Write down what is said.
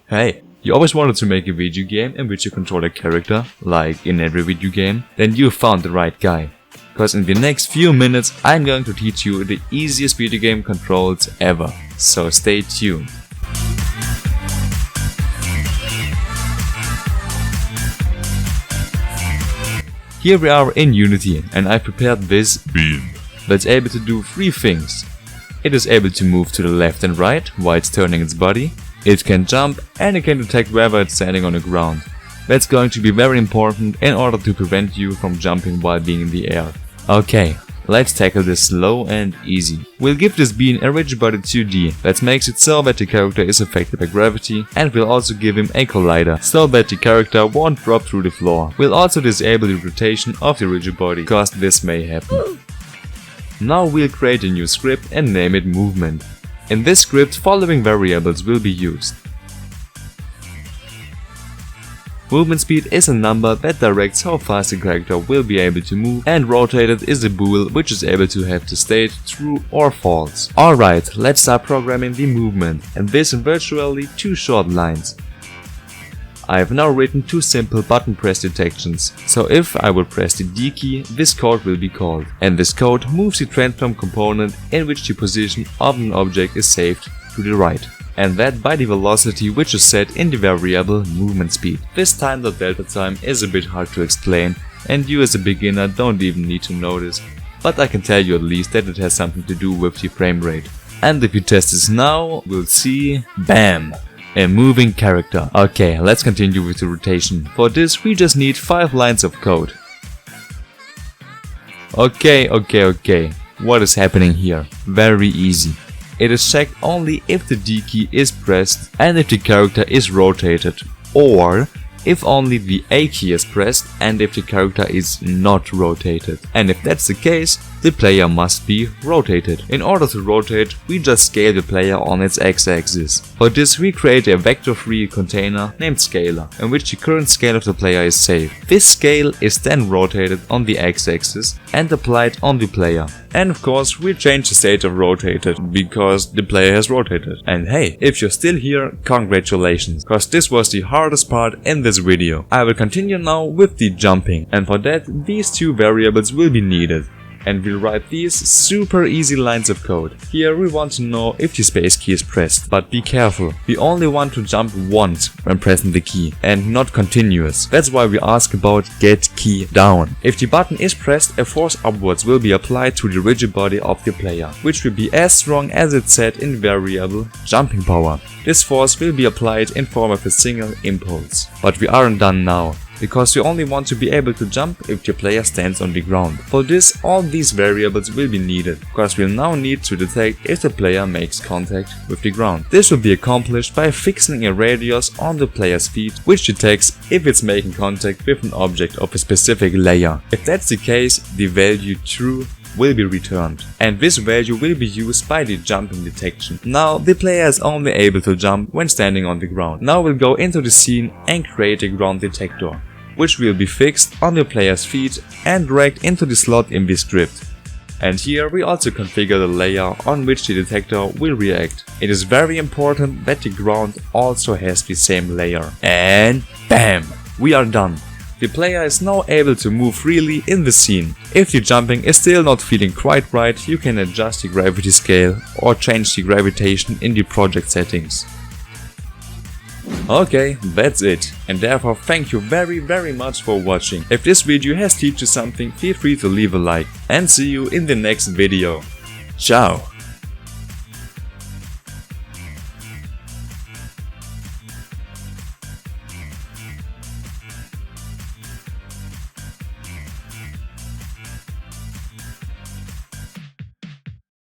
Hey, you always wanted to make a video game in which you control a character, like in every video game? Then you found the right guy. Because in the next few minutes I'm going to teach you the easiest video game controls ever. So stay tuned. Here we are in Unity and I prepared this beam that's able to do three things. It is able to move to the left and right while it's turning its body. It can jump and it can detect whether it's standing on the ground. That's going to be very important in order to prevent you from jumping while being in the air. Okay, let's tackle this slow and easy. We'll give this beam a rigid body 2D that makes it so that the character is affected by gravity, and we'll also give him a collider so that the character won't drop through the floor. We'll also disable the rotation of the rigid body, because this may happen. Now we'll create a new script and name it movement. In this script, following variables will be used. Movement speed is a number that directs how fast the character will be able to move, and rotated is a bool which is able to have the state true or false. Alright, let's start programming the movement, and this in virtually 2 short lines. I have now written 2 simple button press detections, so if I would press the D key, this code will be called, and this code moves the transform component in which the position of an object is saved to the right, and that by the velocity which is set in the variable movement speed. This time.delta time is a bit hard to explain, and you as a beginner don't even need to know this, but I can tell you at least that it has something to do with the frame rate. And if you test this now, we'll see, BAM! A moving character. Okay, let's continue with the rotation. For this we just need 5 lines of code. Okay. What is happening here? Very easy. It is checked only if the D key is pressed and if the character is rotated, or if only the A key is pressed and if the character is not rotated. And if that's the case, the player must be rotated. In order to rotate, we just scale the player on its x-axis. For this we create a vector-free container named scaler, in which the current scale of the player is saved. This scale is then rotated on the x-axis and applied on the player. And of course we change the state of rotated, because the player has rotated. And hey, if you're still here, congratulations, cause this was the hardest part in this video. I will continue now with the jumping, and for that these 2 variables will be needed. And we'll write these super easy lines of code. Here we want to know if the space key is pressed, but be careful, we only want to jump once when pressing the key and not continuous. That's why we ask about get key down. If the button is pressed, a force upwards will be applied to the rigid body of the player, which will be as strong as it's set in variable jumping power. This force will be applied in form of a single impulse. But we aren't done now, because you only want to be able to jump if your player stands on the ground. For this, all these variables will be needed, because we'll now need to detect if the player makes contact with the ground. This will be accomplished by fixing a radius on the player's feet, which detects if it's making contact with an object of a specific layer. If that's the case, the value true will be returned, and this value will be used by the jumping detection. Now the player is only able to jump when standing on the ground. Now we'll go into the scene and create a ground detector, which will be fixed on the player's feet and dragged into the slot in the script. And here we also configure the layer on which the detector will react. It is very important that the ground also has the same layer. And BAM! We are done. The player is now able to move freely in the scene. If the jumping is still not feeling quite right, you can adjust the gravity scale or change the gravitation in the project settings. Okay, that's it, and therefore thank you very much for watching. If this video has taught you something, feel free to leave a like, and see you in the next video. Ciao!